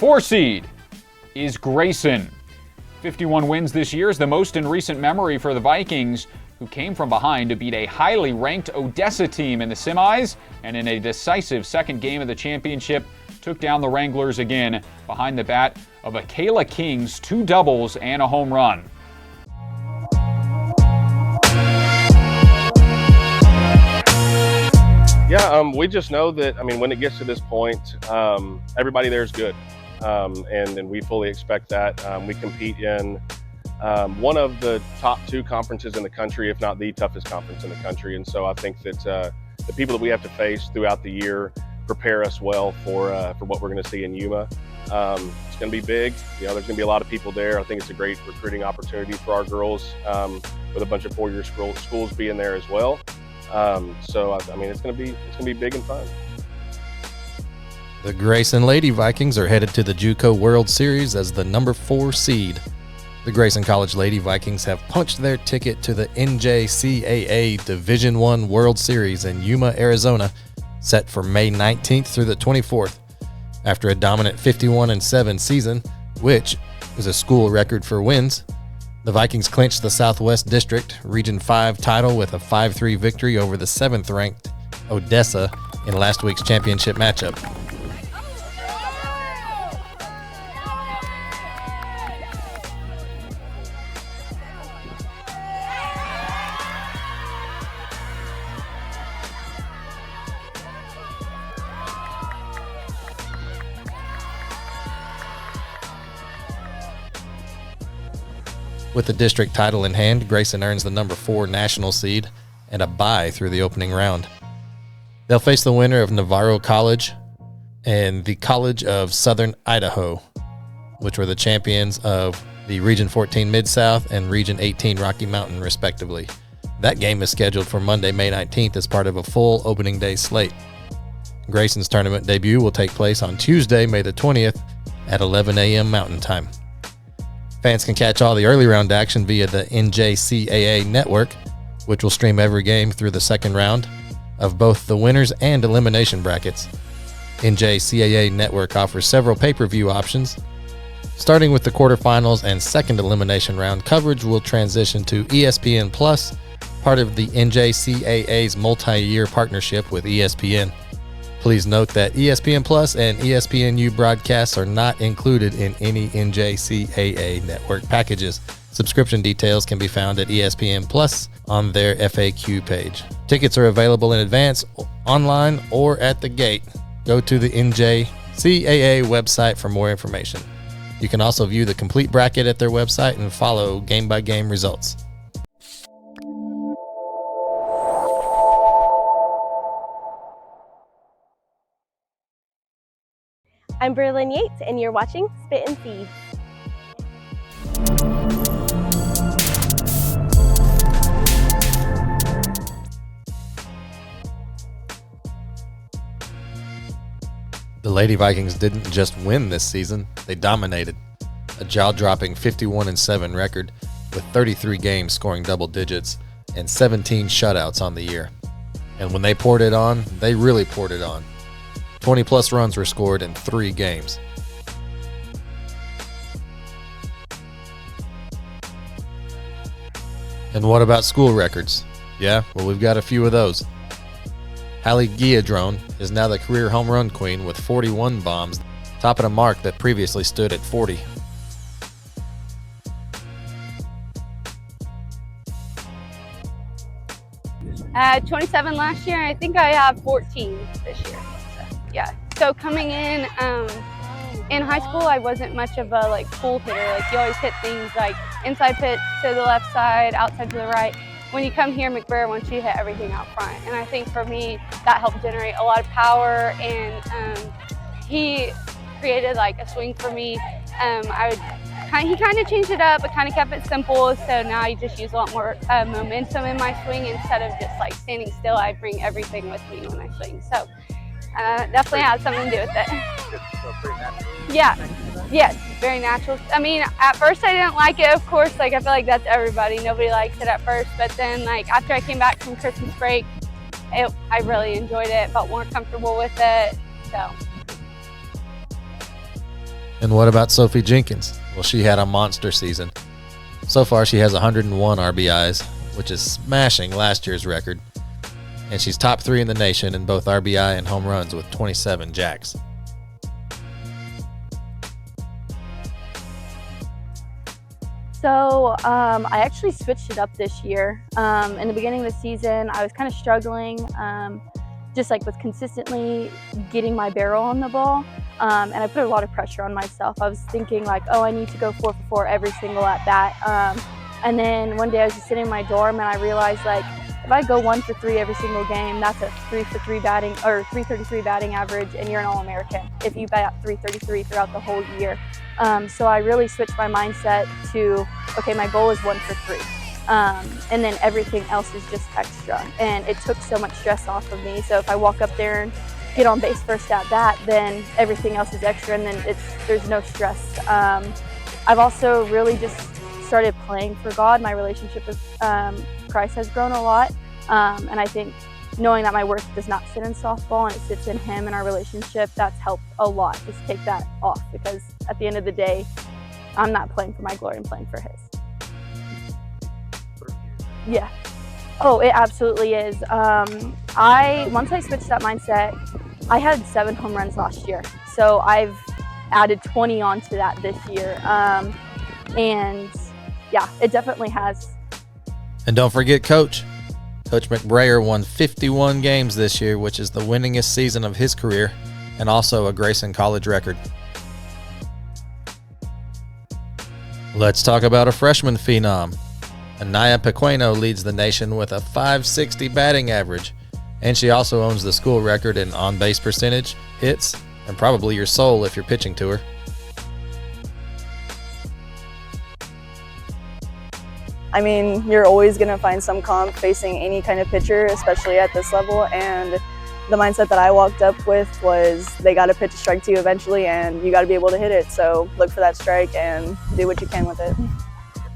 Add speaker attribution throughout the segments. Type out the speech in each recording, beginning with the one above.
Speaker 1: 4 seed is Grayson. 51 wins this year is the most in recent memory for the Vikings, who came from behind to beat a highly ranked Odessa team in the semis, and in a decisive second game of the championship, took down the Wranglers again behind the bat of Akela King's 2 doubles and a home run.
Speaker 2: Yeah, we just know that, when it gets to this point, everybody there is good. And we fully expect that. We compete in one of the top 2 conferences in the country, if not the toughest conference in the country. And so I think that the people that we have to face throughout the year prepare us well for what we're going to see in Yuma. It's going to be big. There's going to be a lot of people there. I think it's a great recruiting opportunity for our girls, with a bunch of 4-year schools being there as well. So it's going to be big and fun.
Speaker 3: The Grayson Lady Vikings are headed to the JUCO World Series as the number 4 seed. The Grayson College Lady Vikings have punched their ticket to the NJCAA Division I World Series in Yuma, Arizona, set for May 19th through the 24th. After a dominant 51-7 season, which is a school record for wins, the Vikings clinched the Southwest District Region 5 title with a 5-3 victory over the 7th-ranked Odessa in last week's championship matchup. With the district title in hand, Grayson earns the number 4 national seed and a bye through the opening round. They'll face the winner of Navarro College and the College of Southern Idaho, which were the champions of the Region 14 Mid-South and Region 18 Rocky Mountain, respectively. That game is scheduled for Monday, May 19th as part of a full opening day slate. Grayson's tournament debut will take place on Tuesday, May the 20th at 11 a.m. Mountain Time. Fans can catch all the early round action via the NJCAA network, which will stream every game through the second round of both the winners and elimination brackets. NJCAA network offers several pay-per-view options. Starting with the quarterfinals and second elimination round, coverage will transition to ESPN Plus, part of the NJCAA's multi-year partnership with ESPN. Please note that ESPN Plus and ESPNU broadcasts are not included in any NJCAA network packages. Subscription details can be found at ESPN Plus on their FAQ page. Tickets are available in advance, online, or at the gate. Go to the NJCAA website for more information. You can also view the complete bracket at their website and follow game-by-game results.
Speaker 4: I'm Berlin Yates, and you're watching Spittin Seeds.
Speaker 3: The Lady Vikings didn't just win this season, they dominated. A jaw-dropping 51-7 record with 33 games scoring double digits and 17 shutouts on the year. And when they poured it on, they really poured it on. 20-plus runs were scored in 3 games. And what about school records? Yeah, well, we've got a few of those. Hallie Guilladrone is now the career home run queen with 41 bombs, topping a mark that previously stood at 40.
Speaker 5: I had 27 last year, and I think I have 14 this year. Yeah. So coming in high school, I wasn't much of a pull hitter. You always hit things like inside pitch to the left side, outside to the right. When you come here, McBrayer wants you to hit everything out front. And I think for me, that helped generate a lot of power. And he created a swing for me. He kind of changed it up, but kind of kept it simple. So now I just use a lot more momentum in my swing instead of just standing still. I bring everything with me when I swing. So definitely has something to do with it. Yeah. Yes, very natural. At first I didn't like it, of course. I feel like that's everybody. Nobody likes it at first. But then, after I came back from Christmas break, I really enjoyed it, felt more comfortable with it. So.
Speaker 3: And what about Sophie Jenkins? Well, she had a monster season. So far, she has 101 RBIs, which is smashing last year's record. And she's top 3 in the nation in both RBI and home runs with 27 jacks.
Speaker 6: So I actually switched it up this year. In the beginning of the season, I was kind of struggling, just like with consistently getting my barrel on the ball. And I put a lot of pressure on myself. I was thinking like, oh, I need to go 4 for 4 every single at bat. And then one day I was just sitting in my dorm and I realized like, if I go 1 for 3 every single game, that's a 3 for 3 batting or 333 batting average, and you're an All-American if you bat 333 throughout the whole year. So I really switched my mindset to, okay, my goal is 1 for 3. And then everything else is just extra. And it took so much stress off of me. So if I walk up there and get on base first at bat, then everything else is extra, and then there's no stress. I've also really just started playing for God. My relationship with Christ has grown a lot. And I think knowing that my worth does not sit in softball and it sits in Him and our relationship, that's helped a lot. Just take that off, because at the end of the day, I'm not playing for my glory, I'm playing for His. Yeah. Oh, it absolutely is. Once I switched that mindset, I had 7 home runs last year. So I've added 20 onto that this year. And yeah, it definitely has.
Speaker 3: And don't forget Coach. Coach McBrayer won 51 games this year, which is the winningest season of his career and also a Grayson College record. Let's talk about a freshman phenom. Anaya Pequeno leads the nation with a .560 batting average, and she also owns the school record in on-base percentage, hits, and probably your soul if you're pitching to her.
Speaker 7: I mean, you're always going to find some comp facing any kind of pitcher, especially at this level, and the mindset that I walked up with was they got to pitch a strike to you eventually, and you got to be able to hit it, so look for that strike and do what you can with it.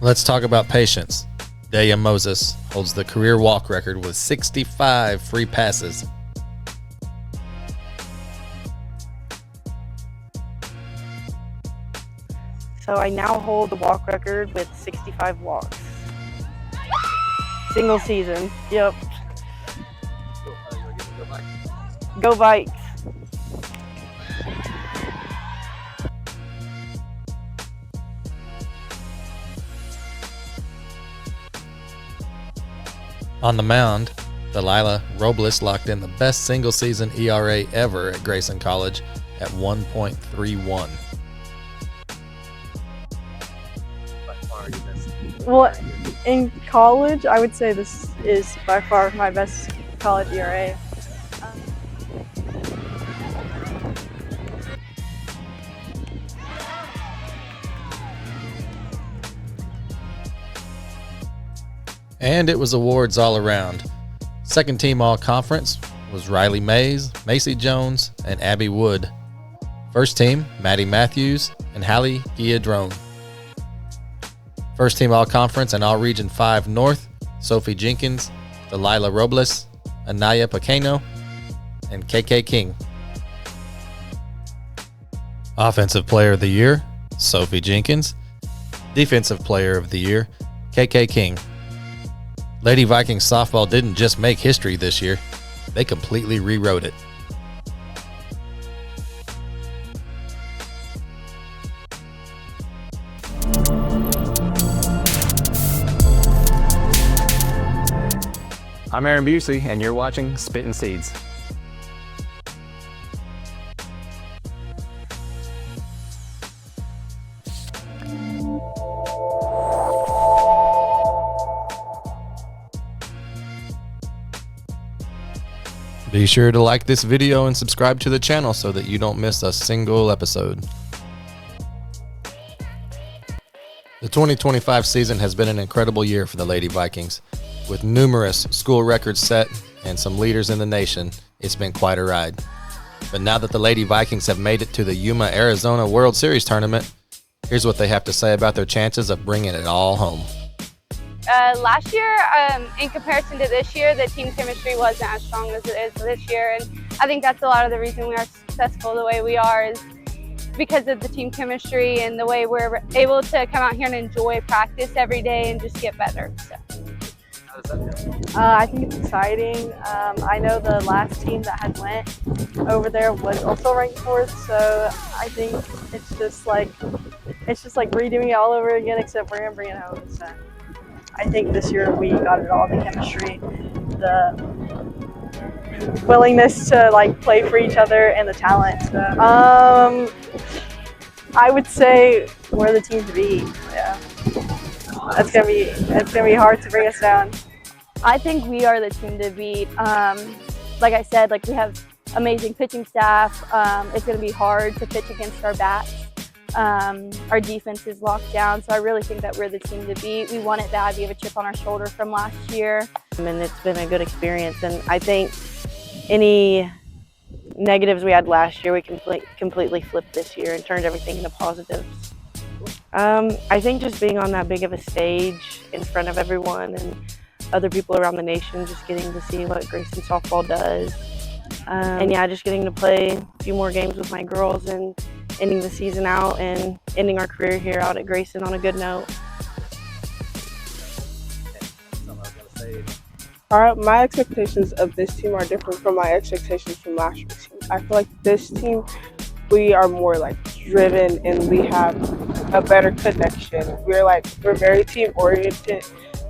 Speaker 3: Let's talk about patience. Daya Moses holds the career walk record with 65 free passes.
Speaker 8: So I now hold the walk record with 65 walks. Single season. Yep. Go Vikes.
Speaker 3: On the mound, Delilah Robles locked in the best single-season ERA ever at Grayson College at 1.31.
Speaker 7: Well, in college, I would say this is by far my best college ERA.
Speaker 3: And it was awards all around. Second team all-conference was Riley Mays, Macy Jones, and Abby Wood. First team, Maddie Matthews and Hallie Guilladrone. First team all-conference and all-region 5 North, Sophie Jenkins, Delilah Robles, Anaya Pequeno, and KK King. Offensive Player of the Year, Sophie Jenkins. Defensive Player of the Year, KK King. Lady Vikings softball didn't just make history this year, they completely rewrote it.
Speaker 9: I'm Aaron Busey, and you're watching Spittin Seeds.
Speaker 3: Be sure to like this video and subscribe to the channel so that you don't miss a single episode. The 2025 season has been an incredible year for the Lady Vikings. With numerous school records set and some leaders in the nation, it's been quite a ride. But now that the Lady Vikings have made it to the Yuma, Arizona World Series tournament, here's what they have to say about their chances of bringing it all home.
Speaker 5: Last year, in comparison to this year, the team chemistry wasn't as strong as it is this year, and I think that's a lot of the reason we are successful the way we are is because of the team chemistry and the way we're able to come out here and enjoy practice every day and just get better. So.
Speaker 7: I think it's exciting. I know the last team that had went over there was also ranked 4th, so I think it's just like redoing it all over again, except we're gonna bring it home. So I think this year we got it all: the chemistry, the willingness to like play for each other, and the talent. So, I would say we're the team to beat. Yeah. It's gonna be hard to bring us down.
Speaker 6: I think we are the team to beat. Like I said, like we have amazing pitching staff. It's gonna be hard to pitch against our bats. Our defense is locked down, so I really think that we're the team to beat. We want it bad. We have a chip on our shoulder from last year.
Speaker 8: And it's been a good experience, and I think any negatives we had last year, we completely flipped this year and turned everything into positives. I think just being on that big of a stage in front of everyone and other people around the nation, just getting to see what Grayson Softball does. And yeah, just getting to play a few more games with my girls and ending the season out and ending our career here out at Grayson on a good note.
Speaker 10: My expectations of this team are different from my expectations from last year's team. I feel like this team, we are more like driven and we have a better connection. We're very team oriented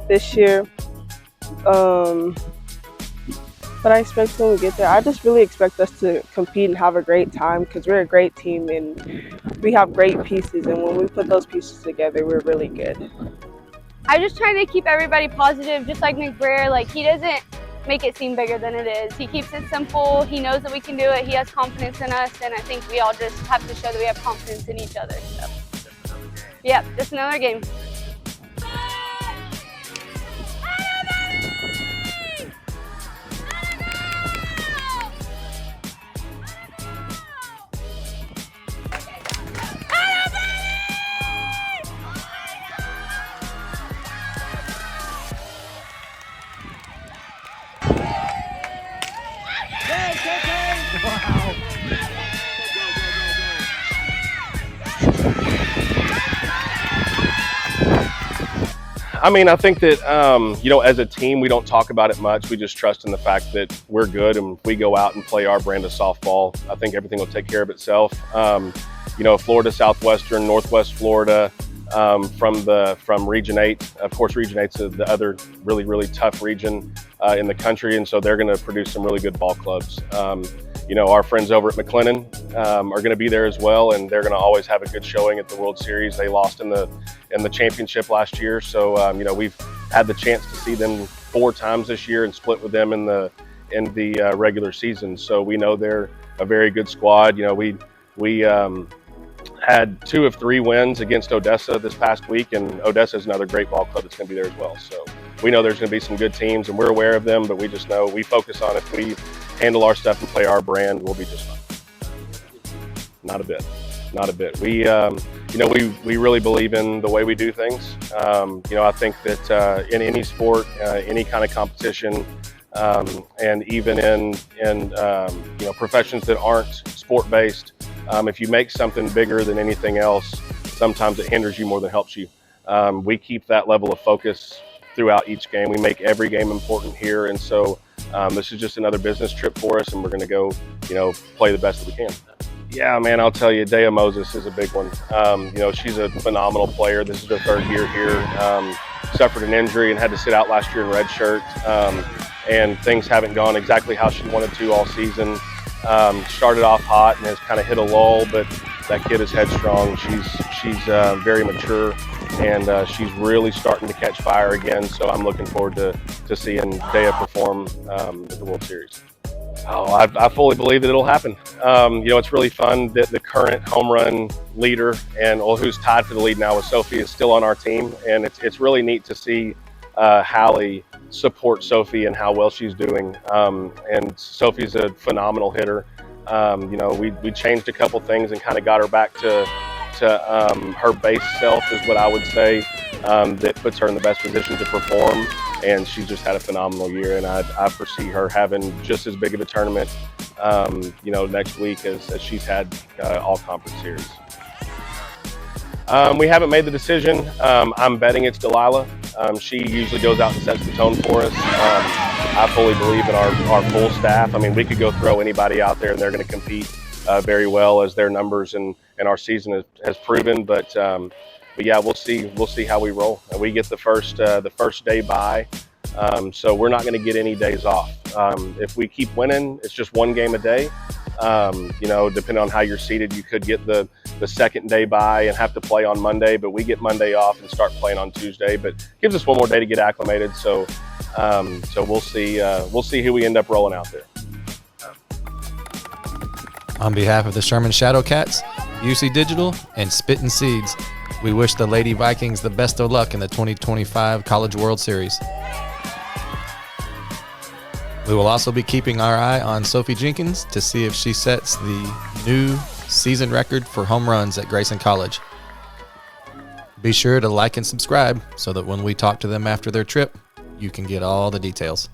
Speaker 10: this year. But I expect when we get there, I just really expect us to compete and have a great time because we're a great team and we have great pieces. And when we put those pieces together, we're really good.
Speaker 5: I just try to keep everybody positive, just like McBrayer. Like, he doesn't make it seem bigger than it is. He keeps it simple. He knows that we can do it. He has confidence in us, and I think we all just have to show that we have confidence in each other. So, yeah, just another game.
Speaker 2: I mean, I think that, as a team, we don't talk about it much. We just trust in the fact that we're good, and if we go out and play our brand of softball, I think everything will take care of itself. Florida, Southwestern, Northwest Florida, from Region 8. Of course, Region 8's the other really, really tough region in the country, and so they're going to produce some really good ball clubs. Our friends over at McLennan are going to be there as well, and they're going to always have a good showing at the World Series. They lost in the championship last year, so we've had the chance to see them 4 times this year and split with them in the regular season. So we know they're a very good squad. We had 2 of 3 wins against Odessa this past week, and Odessa is another great ball club that's going to be there as well. So we know there's going to be some good teams, and we're aware of them, but we just know we focus on if we handle our stuff and play our brand, we'll be just fine. Not a bit. We really believe in the way we do things. I think that in any sport, any kind of competition, and even in professions that aren't sport-based, if you make something bigger than anything else, sometimes it hinders you more than helps you. We keep that level of focus throughout each game. We make every game important here, and so this is just another business trip for us, and we're going to go, play the best that we can. Yeah, man, I'll tell you, Dea Moses is a big one. She's a phenomenal player. This is her 3rd year here. Suffered an injury and had to sit out last year in redshirt, and things haven't gone exactly how she wanted to all season. Started off hot and has kind of hit a lull, but that kid is headstrong. She's very mature, and she's really starting to catch fire again. So I'm looking forward to seeing Dea perform at the World Series. Oh, I fully believe that it'll happen. It's really fun that the current home run leader who's tied for the lead now with Sophie is still on our team, and it's really neat to see Hallie support Sophie and how well she's doing. And Sophie's a phenomenal hitter. We changed a couple things and kind of got her back to her base self, is what I would say, that puts her in the best position to perform. And she's just had a phenomenal year, and I foresee her having just as big of a tournament next week as she's had all conference series. We haven't made the decision. I'm betting it's Delilah. She usually goes out and sets the tone for us. I fully believe in our full staff. I mean, we could go throw anybody out there and they're going to compete very well, as their numbers and our season has proven. But yeah, we'll see how we roll. And we get the first day bye, so we're not going to get any days off. If we keep winning, it's just one game a day. Depending on how you're seated, you could get the second day bye and have to play on Monday, but we get Monday off and start playing on Tuesday. But it gives us one more day to get acclimated. So we'll see who we end up rolling out there.
Speaker 3: On behalf of the Sherman Shadowcats, UC Digital, and Spittin Seeds, we wish the Lady Vikings the best of luck in the 2025 College World Series. We will also be keeping our eye on Sophie Jenkins to see if she sets the new season record for home runs at Grayson College. Be sure to like and subscribe so that when we talk to them after their trip, you can get all the details.